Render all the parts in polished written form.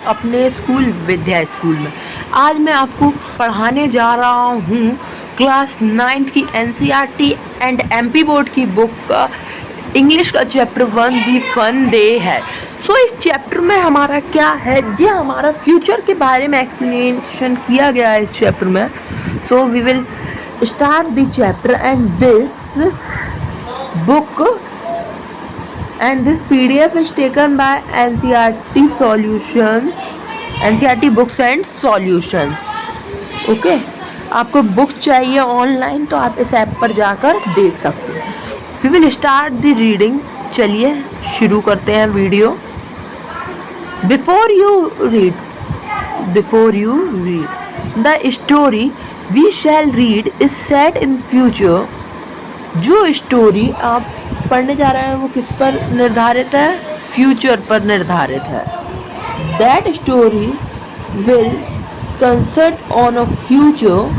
अपने स्कूल विद्या स्कूल में। आज मैं आपको पढ़ाने जा रहा हूँ क्लास 9th की NCERT एंड MP बोर्ड की बुक का इंग्लिश का चैप्टर 1 दी फन डे है। सो इस चैप्टर में हमारा क्या है, ये हमारा फ्यूचर के बारे में एक्सप्लेनेशन किया गया है इस चैप्टर में। So we will start the chapter and this book and this PDF is taken by NCERT Solutions, NCERT Books and Solutions. Okay, आपको बुक चाहिए ऑनलाइन तो आप इस ऐप पर जाकर देख सकते हैं। We will start the reading. चलिए शुरू करते हैं video. Before you read the story we shall read is set in future. जो स्टोरी आप पढ़ने जा रहे हैं वो किस पर निर्धारित है? फ्यूचर पर निर्धारित है। That story will concert on a future.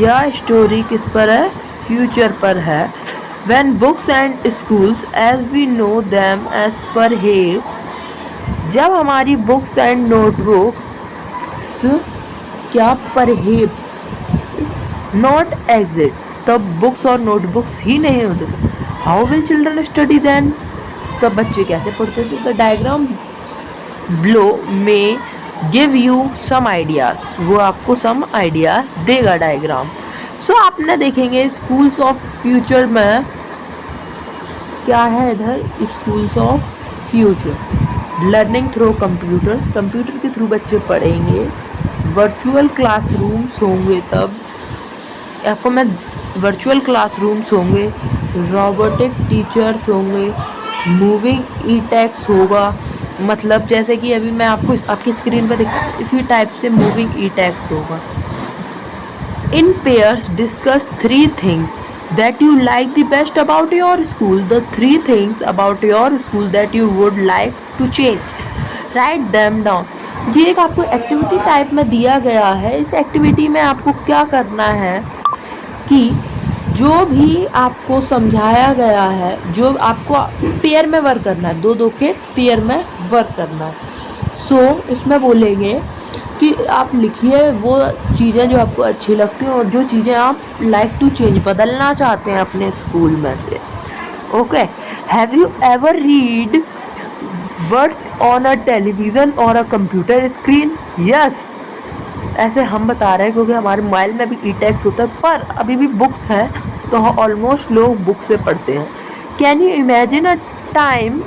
यह स्टोरी किस पर है? फ्यूचर पर है। When books and schools as we know them as perhaps. जब हमारी बुक्स एंड नोटबुक्स क्या परहेब नॉट एग्जिट, तब बुक्स और नोटबुक्स ही नहीं होते। How will children study then? तब बच्चे कैसे पढ़ते थे? द डायग्राम बिलो में गिव यू सम आइडियाज। वो आपको सम आइडियाज देगा डायग्राम। सो आपने देखेंगे स्कूल्स ऑफ फ्यूचर में क्या है इधर? Schools of future learning through computers. Computer के थ्रू बच्चे पढ़ेंगे। वर्चुअल क्लासरूम्स होंगे, तब आपको मैं वर्चुअल क्लासरूम्स होंगे। रोबोटिक टीचर्स होंगे। मूविंग ई टेक्स्ट होगा, मतलब जैसे कि अभी मैं आपको आपकी स्क्रीन पर दिखा इसी टाइप से मूविंग ई टेक्स्ट होगा। In pairs discuss 3 things that you like the best about your school. The 3 things about your school that you would like to change. Write them down. ये एक आपको activity type में दिया गया है। इस activity में आपको क्या करना है कि जो भी आपको समझाया गया है, जो आपको पेयर में वर्क करना है, दो के पेयर में वर्क करना है। सो इसमें बोलेंगे कि आप लिखिए वो चीज़ें जो आपको अच्छी लगती हैं और जो चीज़ें आप लाइक टू चेंज बदलना चाहते हैं अपने स्कूल में से। Okay, have you ever read words on a television और अ कंप्यूटर स्क्रीन? यस, ऐसे हम बता रहे हैं क्योंकि हमारे मोबाइल में भी ई टेक्स्ट होता है, पर अभी भी बुक्स हैं तो ऑलमोस्ट लोग बुक से पढ़ते हैं। Can you imagine a time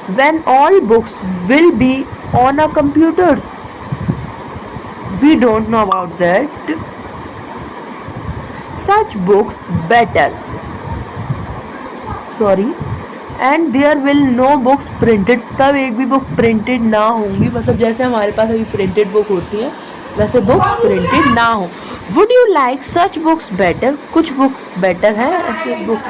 when all books will be on a computers? We don't know about that. Such books better and there will no books printed. तब एक भी बुक प्रिंटेड ना होंगी, मतलब जैसे हमारे पास अभी प्रिंटेड बुक होती है वैसे बुक्स प्रिंटेड ना हो। Would you like such books better? कुछ बुक्स बेटर हैं ऐसे books.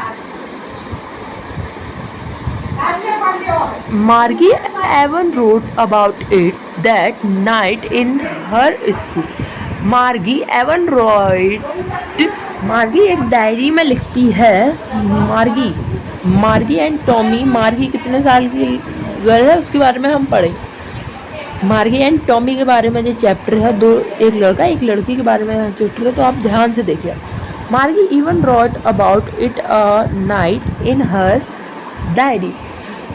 Margie even wrote about it that night in her school. Margie एक डायरी में लिखती है। मार्गी एंड टॉमी। मार्गी कितने साल की गर्ल है उसके बारे में हम पढ़ेंगे। मार्गी एंड टॉमी के बारे में जो चैप्टर है, एक लड़का एक लड़की के बारे में चैप्टर है, तो आप ध्यान से देखिए। Margie even wrote about it a night in her diary.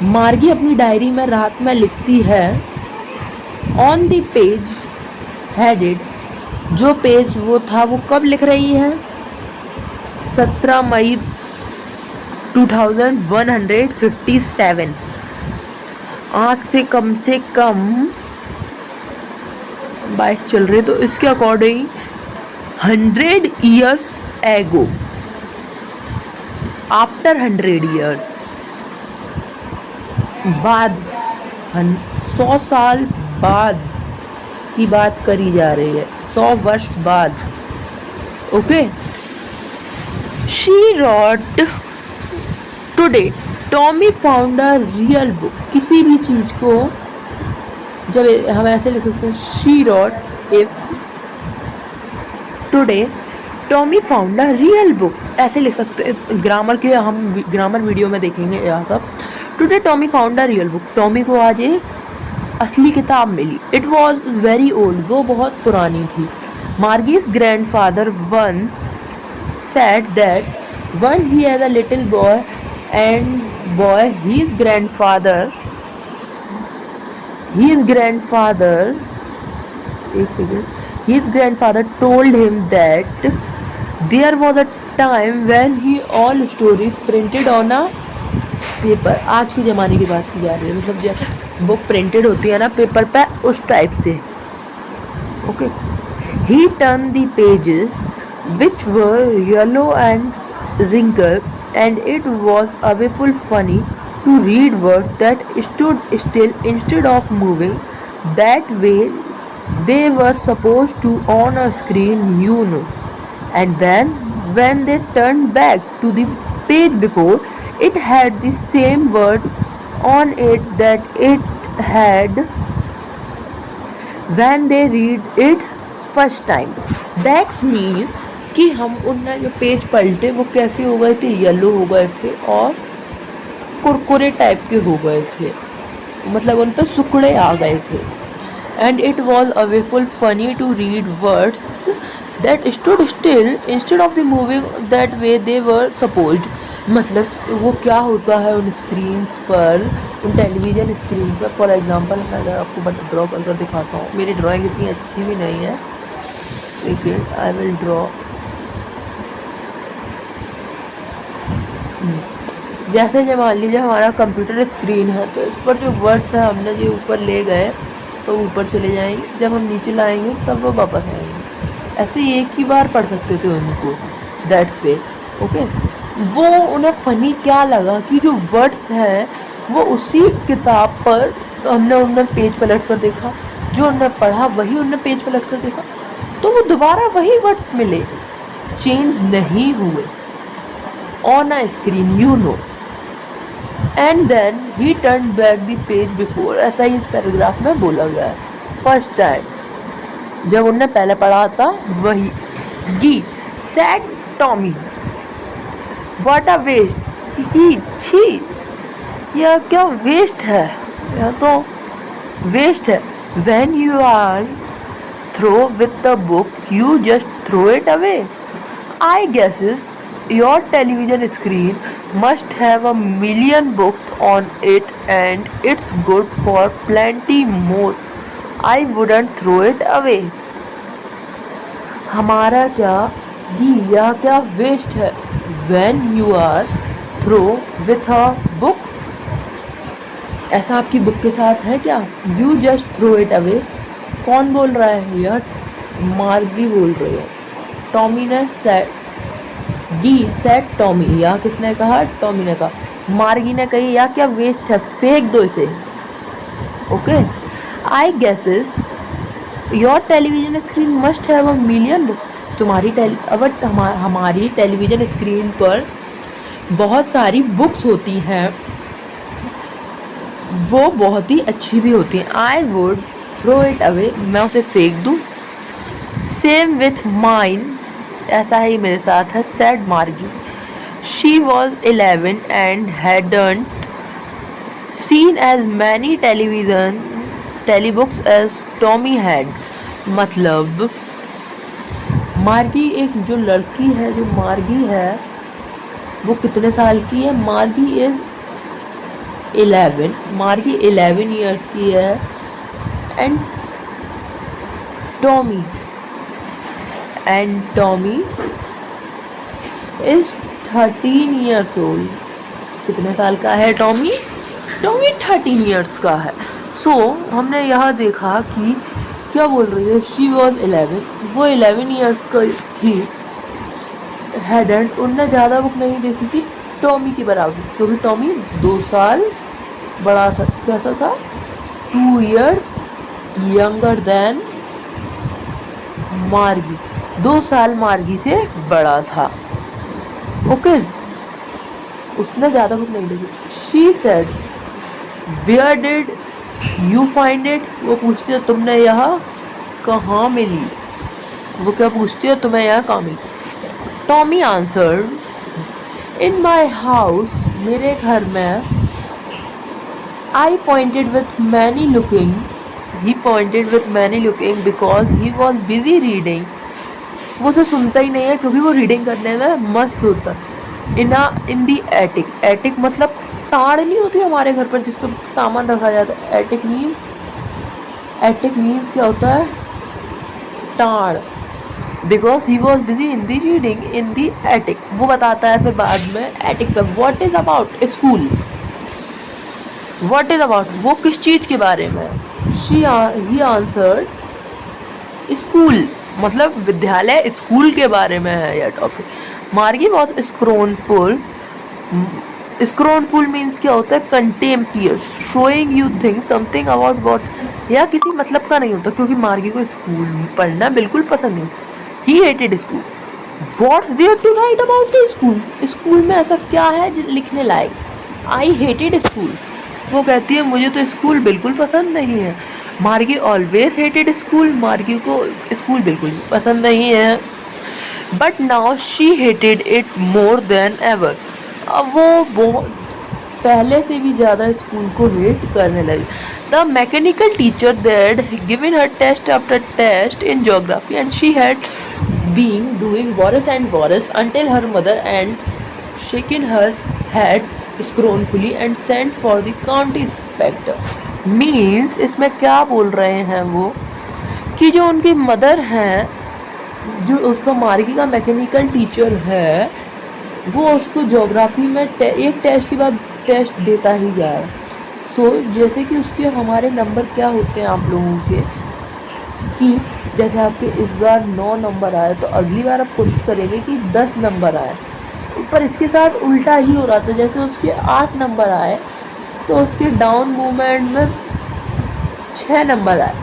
Margie अपनी डायरी में रात में लिखती है। ऑन द पेज हेडेड, जो पेज वो था वो कब लिख रही है? 17 मई 2157। आज से कम 22 चल रही है, तो इसके according 100 years ago, after 100 years बाद, 100 साल बाद की बात करी जा रही है, 100 वर्ष बाद। Okay, she wrote today Tommy found a real book. किसी भी चीज़ को जब हम ऐसे लिख सकते हैं, she wrote if today Tommy found a real book, ऐसे लिख सकते हैं। ग्रामर के हम ग्रामर वीडियो में देखेंगे यहाँ सब। Today Tommy found a real book, Tommy को आज एक असली किताब मिली। इट वॉज वेरी ओल्ड, वो बहुत पुरानी थी। Margie's grandfather once said that when he had a little boy and his grandfather his grandfather told him that there was a time when he all stories printed on a paper। आज के ज़माने की बात की जा रही है, मतलब जैसे बुक प्रिंटेड होती है ना पेपर पे, उस टाइप से। Okay, he turned the pages which were yellow and wrinkled, and it was awful funny to read words that stood still instead of moving that way they were supposed to on a screen, you know. And then when they turned back to the page before, it had the same word on it that it had when they read it first time। That means कि हम उनने जो page पलटे वो कैसे हो गए थे, येलो हो गए थे और कुरकुरे टाइप के हो गए थे, मतलब उन पर सुकड़े आ गए थे। And it was awful funny to read words that stood still instead of the moving that way they were supposed. मतलब वो क्या होता है उन स्क्रीन पर, उन टेलीविज़न स्क्रीन पर। फॉर एग्जांपल मैं अगर आपको ड्रॉ कर दिखाता हूँ, मेरी ड्राइंग इतनी अच्छी भी नहीं है, लेकिन आई विल ड्रॉ। जैसे जब मान लीजिए हमारा कंप्यूटर स्क्रीन है, तो इस पर जो वर्ड्स है हमने जो ऊपर ले गए तो ऊपर चले जाएंगे, जब हम नीचे लाएंगे तब वो वापस आएंगे। ऐसे एक ही बार पढ़ सकते थे उनको, दैट्स वे। ओके, वो उन्हें फ़नी क्या लगा कि जो वर्ड्स हैं वो उसी किताब पर हमने उनमें पेज पलट कर देखा, जो उन्होंने पढ़ा वही उनने पेज पलट कर देखा, तो वो दोबारा वही वर्ड्स मिले, चेंज नहीं हुए on a screen, you know. And then he turned back the page before, ऐसा ही इस पैराग्राफ में बोला गया है। फर्स्ट टाइम जब उनने पहले पढ़ा था वही। गी said Tommy, what a waste, ही छी, यह क्या वेस्ट है, यह तो वेस्ट है। when you are through with the book you just throw it away, I guess your television screen must have a million books on it and it's good for plenty more, I wouldn't throw it away। हमारा क्या यह क्या waste है। when you are through with a book, ऐसा आपकी book के साथ है क्या। you just throw it away, कौन बोल रहा है, यह मार्गी बोल रही है। टॉमी ने गी सेट टॉमी, या किसने कहा, टॉमी ने कहा। मार्गी ने कही या क्या वेस्ट है, फेंक दो इसे। Okay, I guesses your television screen must have a million book, तुम्हारी हमारी टेलीविज़न स्क्रीन पर बहुत सारी बुक्स होती हैं, वो बहुत ही अच्छी भी होती हैं। I would throw it away, मैं उसे फेंक दूँ। सेम विथ माइन, ऐसा ही मेरे साथ है, said Margie. She was 11 and hadn't seen as many telebooks as Tommy had. मतलब मार्गी एक जो लड़की है, जो मार्गी है वो कितने साल की है, मार्गी इज 11, मार्गी 11 ईयर्स की है and Tommy is 13 years old. कितने साल का है टॉमी 13 ईयर्स का है। सो हमने यह देखा कि क्या बोल रही है, शी वॉज 11, वो 11 ईयर्स का थी। हैडेंट, उनने ज़्यादा बुक नहीं देखी थी टॉमी की बराबर, क्योंकि टॉमी 2 साल बड़ा था। कैसा था, 2 ईयर्स यंगर देन मार्गी, 2 साल मार्गी से बड़ा था। ओके, उसने ज़्यादा बुक नहीं देखी। She said where did you find it, वो पूछती है तुमने यह कहाँ मिली, वो क्या पूछती है तुम्हें यह कहाँ मिली। Tommy answered in my house, मेरे घर में। I pointed with many looking. He pointed with many looking because he was busy reading. वो उसे सुनता ही नहीं है क्योंकि वो रीडिंग करने में मस्त होता है। इन दी एटिक, एटिक मतलब ताड़ नहीं होती हमारे घर पर जिस पर सामान रखा जाता है। एटिक मीन्स क्या होता है? ताड़। Because he was busy in the reading in the attic. वो बताता है फिर बाद में एटिक पे what is about school. What is about वो किस चीज़ के बारे में? ही आंसर्ड स्कूल मतलब विद्यालय स्कूल के बारे में है यह टॉपिक। मार्गी वॉज स्क्रोनफुल। स्क्रोनफुल मीन्स क्या होता है? Contemptuous, showing you think something about what. या किसी मतलब का नहीं होता क्योंकि मार्गी को स्कूल पढ़ना बिल्कुल पसंद नहीं। He hated school. What's there to write about the school. School में ऐसा क्या है लिखने लायक? I hated school. वो कहती है मुझे तो स्कूल बिल्कुल पसंद नहीं है। मार्गी ऑलवेज हेटेड स्कूल। मार्गी को स्कूल बिल्कुल पसंद नहीं है। But now she hated it more than ever. अब वो बहुत पहले से भी ज़्यादा स्कूल को हेट करने लगी। The mechanical teacher that given her test after test in geography and she had been doing worse and worse until her mother and shaken her head scornfully and sent for the county inspector. Means इसमें क्या बोल रहे हैं वो कि जो उनकी mother हैं, जो उसका मार्गी का मैकेनिकल टीचर है, वो उसको ज्योग्राफी में एक टेस्ट के बाद टेस्ट देता ही जाए। जैसे कि उसके हमारे नंबर क्या होते हैं आप लोगों के, कि जैसे आपके इस बार 9 नंबर आए तो अगली बार आप कोशिश करेंगे कि 10 नंबर आए। पर इसके साथ उल्टा ही हो रहा था। जैसे उसके 8 नंबर आए तो उसके डाउन मूवमेंट में 6 नंबर आए,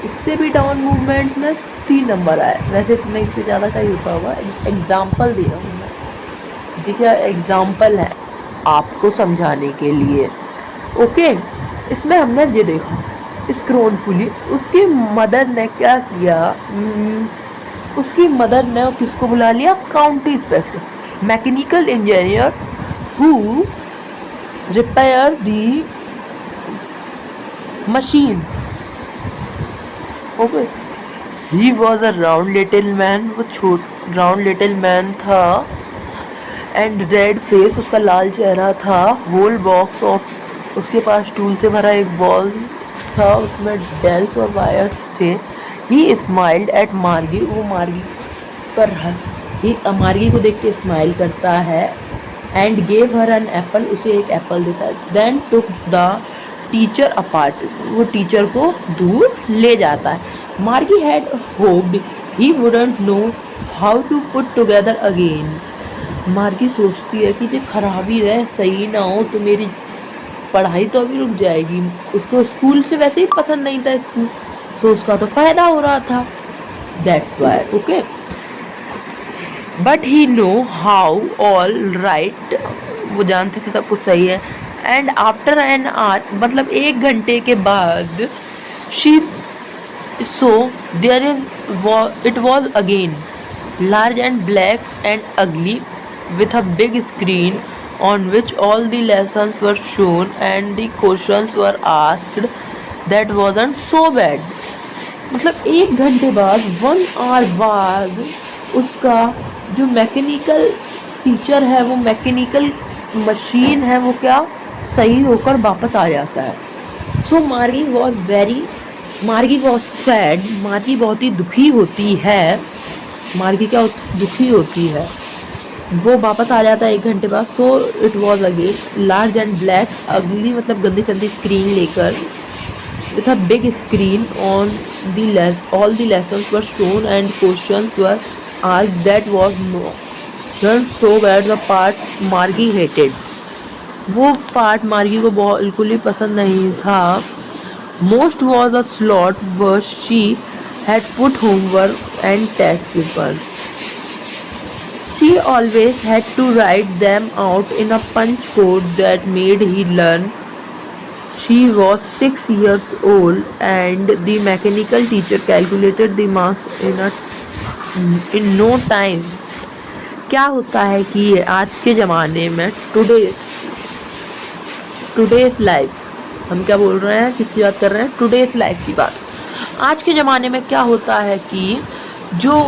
इससे भी डाउन मूवमेंट में 3 नंबर आए। वैसे इतना इससे ज़्यादा का ही होता होगा। एग्जाम्पल दे रहा हूँ मैं जी, क्या एग्जाम्पल है आपको समझाने के लिए। ओके, इसमें हमने ये देखा स्क्रोनफुली उसकी मदर ने क्या किया। उसकी मदर ने किसको बुला लिया? County inspector, mechanical engineer who repair the machines. Okay, he was a round little man. वो राउंड लिटिल मैन था एंड रेड फेस, उसका लाल चेहरा था। होल बॉक्स ऑफ, उसके पास टूल से भरा एक बॉल था, उसमें डेल्स और वायर्स थे। ही स्माइल्ड एट मार्गी। वो मार्गी पर मार्गी को देख के स्माइल करता है। And gave her an apple, उसे एक एप्पल देता है। Then took the teacher apart, वो टीचर को दूर ले जाता है। Margie had hoped he wouldn't know how to put together again. मार्गी सोचती है कि जो खराबी रहे सही ना हो तो मेरी पढ़ाई तो अभी रुक जाएगी। उसको स्कूल से वैसे ही पसंद नहीं था स्कूल, तो उसका तो फ़ायदा हो रहा था। That's why. Okay, but he know how all right, वो जानते थे सब कुछ सही है। एंड आफ्टर एन आवर, मतलब 1 घंटे के बाद, she saw there is it was again large and black and ugly with a big screen on which all the lessons were shown and the questions were asked. That wasn't so bad. मतलब 1 घंटे बाद, 1 our बाद, उसका जो mechanical teacher है, वो mechanical machine है, वो क्या सही होकर वापस आ जाता है। सो मार्गी वॉज सैड। मार्गी बहुत ही दुखी होती है। मार्गी क्या दुखी होती है, वो वापस आ जाता है 1 घंटे बाद। So it was again large and black, अगली मतलब गंदी संदी स्क्रीन लेकर, with a big screen on all the lessons were shown and questions were asked. That was not so bad the part Margie hated. वो part Margie को बिल्कुल ही पसंद नहीं था। Most was a slot where she had put homework and test paper. She always had to write them out in a punch code that made he learn. She was 6 years old and the mechanical teacher calculated the marks in no time. क्या होता है कि आज के ज़माने में today's life हम क्या बोल रहे हैं, किसकी बात कर रहे हैं, टुडेज लाइफ की बात। आज के ज़माने में क्या होता है कि जो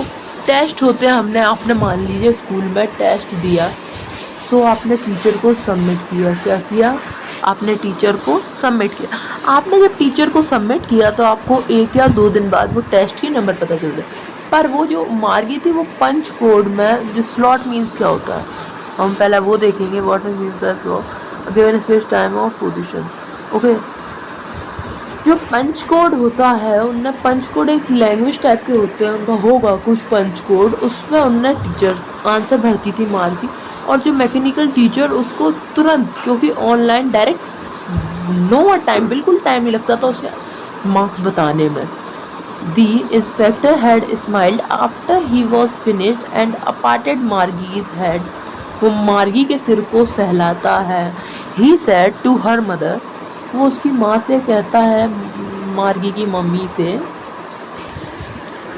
टेस्ट होते हैं, आपने मान लीजिए स्कूल में टेस्ट दिया, तो आपने टीचर को सबमिट किया। क्या किया? आपने टीचर को सबमिट किया। आपने जब टीचर को सबमिट किया तो आपको 1 या 2 दिन बाद वो टेस्ट की नंबर पता चल गए। पर वो जो मार्गी थी वो पंच कोड में, जो स्लॉट मीन्स क्या होता है, हम पहले वो देखेंगे। What is means by slot, given space, time और पोजीशन। ओके, जो पंच कोड होता है, उनने पंच कोड एक लैंग्वेज टाइप के होते हैं, उनका होगा कुछ पंच कोड, उसमें उनने टीचर आंसर भरती थी मार्गी, और जो मैकेनिकल टीचर उसको तुरंत, क्योंकि ऑनलाइन डायरेक्ट नो टाइम, बिल्कुल टाइम नहीं लगता था उसे मार्क्स बताने में। The inspector had smiled after he was finished and parted Margie's head. वो मार्गी के सिर को सहलाता है। He said to her mother, वो उसकी माँ से कहता है, मार्गी की मम्मी से,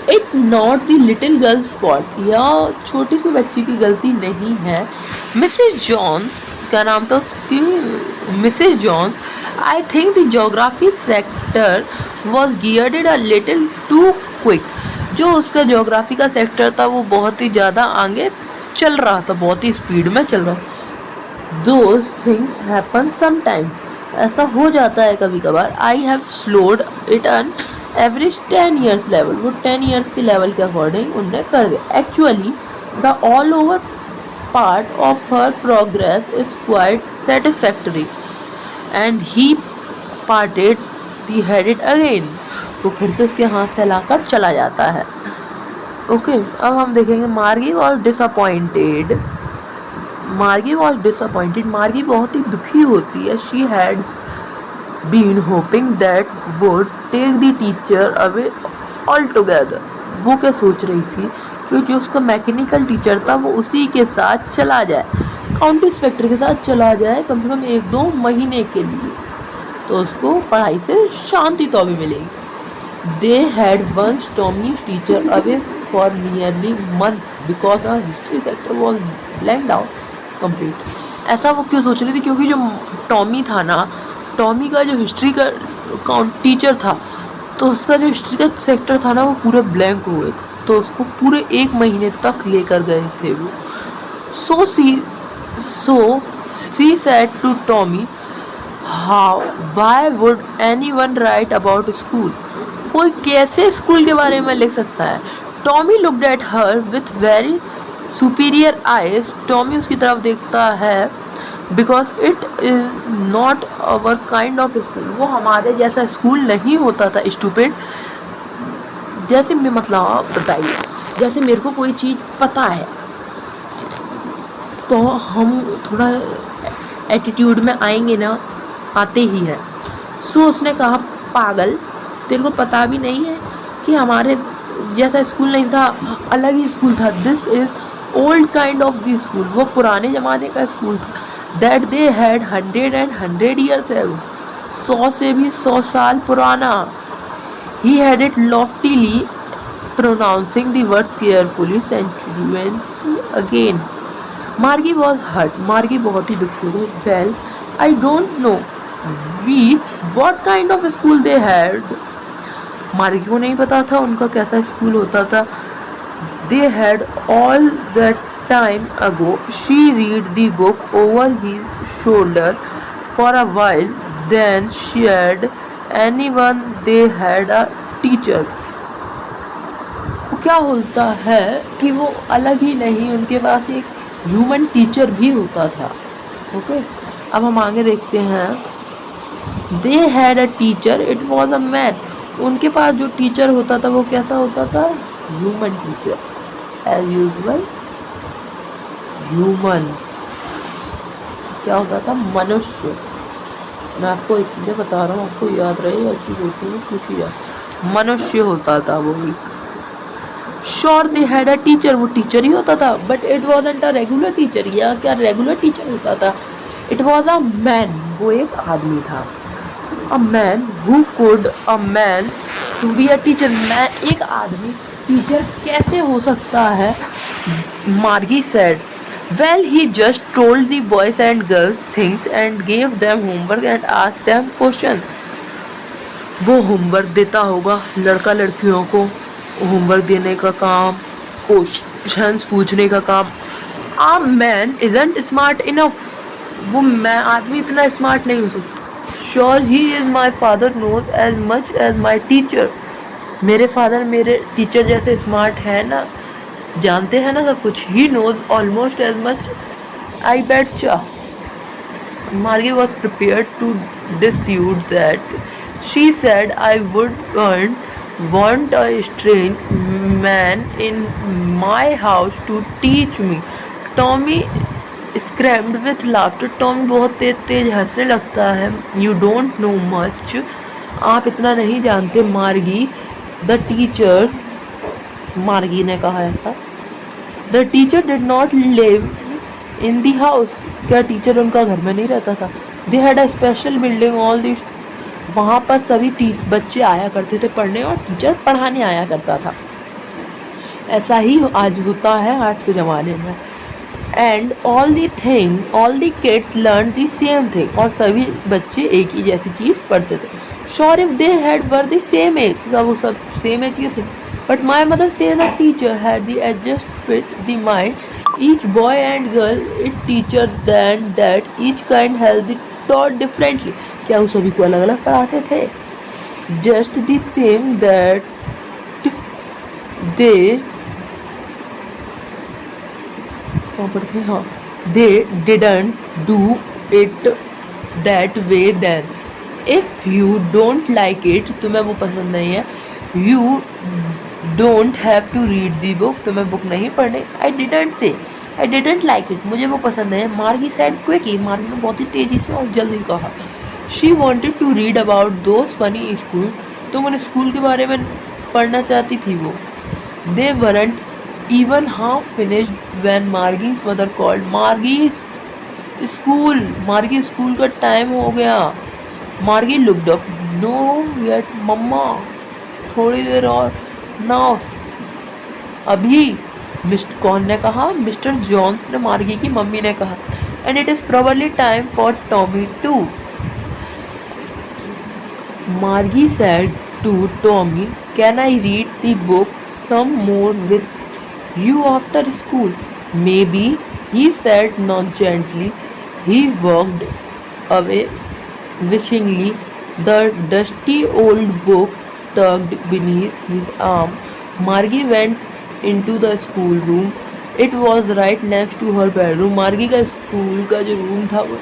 It not the little girl's fault, या छोटी सी बच्ची की गलती नहीं है। मिसेस जॉन्स, क्या नाम था उसकी, Mrs Jones, I think the geography sector was geared a little too quick. जो उसका ज्योग्राफी का सेक्टर था वो बहुत ही ज़्यादा आगे चल रहा था, बहुत ही स्पीड में चल रहा था। Those things happen sometimes, ऐसा हो जाता है कभी कभार। I have slowed it on average 10 years level, वो 10 years के लेवल के अकॉर्डिंग उनने कर दिया। Actually the all over part of her progress is quite satisfactory and he parted the headed again, तो फिर से उसके हाथ से लाकर चला जाता है। ओके, अब हम देखेंगे Margie was disappointed. Margie was disappointed, Margie बहुत ही दुखी होती है। She had been hoping that would take the teacher away all together. वो क्या सोच रही थी कि जो उसका मैकेनिकल टीचर था वो उसी के साथ चला जाए, काउंटी इंस्पेक्टर के साथ चला जाए, कम से कम 1-2 महीने के लिए, तो उसको पढ़ाई से शांति तो अभी मिलेगी। They had once Tommy's teacher away for nearly month because our history sector was blanked out complete. ऐसा वो क्यों सोच रही थी? क्योंकि जो टॉमी था ना, टॉमी का जो हिस्ट्री का टीचर था, तो उसका जो हिस्ट्री का सेक्टर था ना वो पूरे ब्लैंक हुए थे, तो उसको पूरे 1 महीने तक लेकर गए थे वो। So she said to Tommy, why would anyone write about school? कोई कैसे स्कूल के बारे में लिख सकता है? Tommy looked at her with very superior eyes. Tommy उसकी तरफ देखता है, because it is not our kind of school, वो हमारे जैसा स्कूल नहीं होता था। स्टूपिड, जैसे मैं, मतलब आप बताइए, जैसे मेरे को कोई चीज़ पता है तो हम थोड़ा एटीट्यूड में आएंगे ना, आते ही है। सो उसने कहा, पागल, तेरे को पता भी नहीं है कि हमारे जैसा स्कूल नहीं था, अलग ही स्कूल था। This is old kind of the school, वो पुराने ज़माने का स्कूल था। That they had 100 years ago, 100 से भी 100 साल पुराना। He had it loftily pronouncing the words carefully, century again. Margie was hurt, Margie बहुत ही दुखी हुई। Well, I don't know what kind of school they had. मार्गी को नहीं पता था उनका कैसा स्कूल होता था। They had all that time ago. She read the book over his shoulder for a while, then shared anyone they had a teacher. क्या होता है कि वो अलग ही नहीं, उनके पास एक ह्यूमन टीचर भी होता था। ओके, अब हम आगे देखते हैं। They had a teacher, it was a man. उनके पास जो टीचर होता था वो कैसा होता था? Human teacher, as usual human. क्या होता था? मनुष्य। मैं आपको इसलिए बता रहा हूँ, आपको याद रहे, अच्छी होती है पूछी जाए। मनुष्य होता था वो भी। Sure they had a teacher, वो टीचर ही होता था, but it wasn't a regular teacher. या क्या रेगुलर टीचर होता था? इट वॉज अ मैन, वो एक आदमी था। A man who could a man to be a teacher. मैं एक आदमी टीचर कैसे हो सकता है? Margie said, Well, he just told the boys and girls things and gave them homework and asked them questions. वो होमवर्क देता होगा लड़का लड़कियों को, होमवर्क देने का काम, क्वेश्चंस पूछने का काम. A man isn't smart enough. वो मैं आदमी इतना स्मार्ट नहीं हो सकता. Sure, he is my father knows as much as my teacher. मेरे फादर मेरे टीचर जैसे स्मार्ट है ना, जानते हैं ना सब कुछ. He knows almost as much. I betcha. Margie was prepared to dispute that. She said, I wouldn't want a strange man in my house to teach me. Tommy screamed with laughter. Tommy बहुत तेज तेज हंसने लगता है. You don't know much. आप इतना नहीं जानते. मार्गी the teacher, मार्गी ने कहा था. The teacher did not live in the house. क्या टीचर उनका घर में नहीं रहता था? They had a special building all the. वहाँ पर सभी बच्चे आया करते थे पढ़ने और टीचर पढ़ाने आया करता था. ऐसा ही आज होता है आज के ज़माने में. And all the kids learn the same thing. और सभी बच्चे एक ही जैसी चीज़ पढ़ते थे. Sure if they had were the same age. क्या वो सब सेम एज के थे? But my mother said the teacher had the adjust fit the mind each boy and girl it teacher than that each kind has the taught differently. क्या वो सभी को अलग अलग पढ़ाते थे? just the same that they कहाँ पर थे? हाँ, they didn't do it that way then. if you don't like it, तुम्हें वो पसंद नहीं है, you don't have to read the book. तुम्हें बुक नहीं पढ़नी. I didn't like it. मुझे वो पसंद है. मार्गी said quickly. मार्गी ने बहुत ही तेजी से और जल्दी कहा. She wanted to read about those funny school. तुम उन स्कूल के बारे में पढ़ना चाहती थी वो. They weren't even half finished when Margie's mother called. Margie's school. मार्गी स्कूल का टाइम हो गया. मार्गी looked up. No yet मम्मा. थोड़ी देर और. Now अभी. मिस्टर कौन ने कहा? मिस्टर जॉन्स ने, मार्गी की मम्मी ने कहा. And it is probably time for Tommy too. Margie said to Tommy, can I read the book some more with you after school? Maybe, he said not gently. He walked away विशिंगली, the dusty old book tucked beneath his arm. Margie went into the school room. It was right next to her bedroom. मार्गी का school का जो room था वो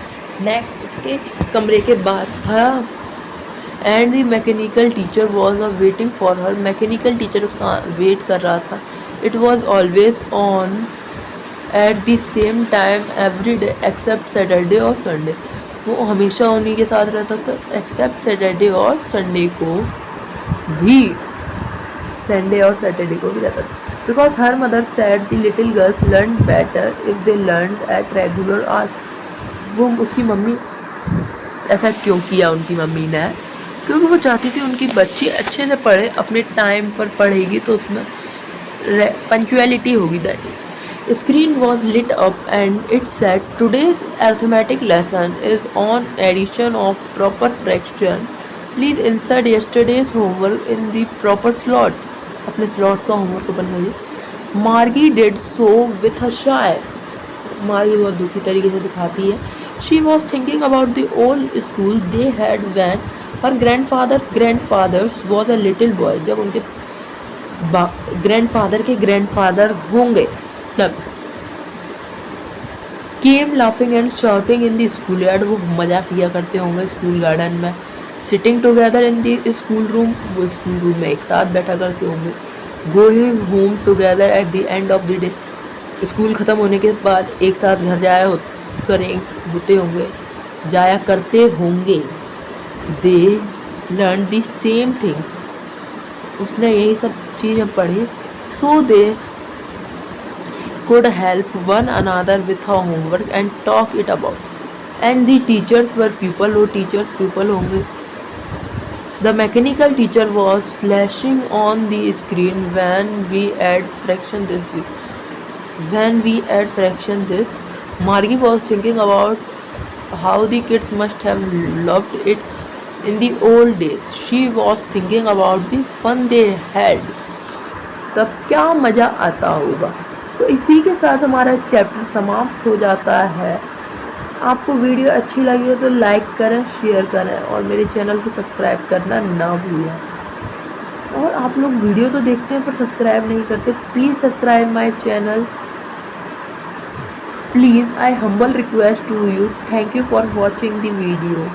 next उसके कमरे के बाद था. And the mechanical teacher was waiting for her. Mechanical teacher उसका वेट कर रहा था. It was always on at the same time every day except Saturday और संडे. वो हमेशा उन्हीं के साथ रहता था एक्सेप्ट सैटरडे और संडे को भी. संडे और सैटरडे को भी रहता था. Because her mother said the little girls learn better if they learn at regular hours. वो उसकी मम्मी ऐसा क्यों किया उनकी मम्मी ने? क्योंकि वो चाहती थी उनकी बच्ची अच्छे से पढ़े, अपने टाइम पर पढ़ेगी तो उसमें पंक्चुअलिटी होगी. That screen was lit up and it said today's arithmetic lesson is on addition of proper fraction. Please insert yesterday's homework in the proper slot. अपने स्लॉट का होमवर्क को बनवाइए. मार्गी डिड सो विथ अ शाय. मार्गी बहुत दुखी तरीके से दिखाती है. She was thinking about the old school they had when her grandfathers was a little boy. जब उनके ग्रैंडफादर के ग्रैंडफादर होंगे तब. Came laughing and shouting in the school yard. वो मजाक किया करते होंगे स्कूल गार्डन में. Sitting together in the school room. वो स्कूल रूम में एक साथ बैठा करते होंगे. Going home together at the end of the day. School ख़त्म होने के बाद एक साथ घर जाया करते होंगे. They learn the same thing. उसने यही सब चीज़ें पढ़ी. सो दे could help one another with her homework and talk it about. And the teachers were people. वो teachers people होंगे. The mechanical teacher was flashing on the screen when we add fraction this week. When we add fraction this, Margie was thinking about how the kids must have loved it in the old days. She was thinking about the fun they had. तब क्या मज़ा आता होगा। तो इसी के साथ हमारा चैप्टर समाप्त हो जाता है। आपको वीडियो अच्छी लगी हो तो लाइक करें, शेयर करें और मेरे चैनल को सब्सक्राइब करना ना भूलें। और आप लोग वीडियो तो देखते हैं पर सब्सक्राइब नहीं करते, please subscribe my channel. Please, I humble request to you. Thank you for watching the video.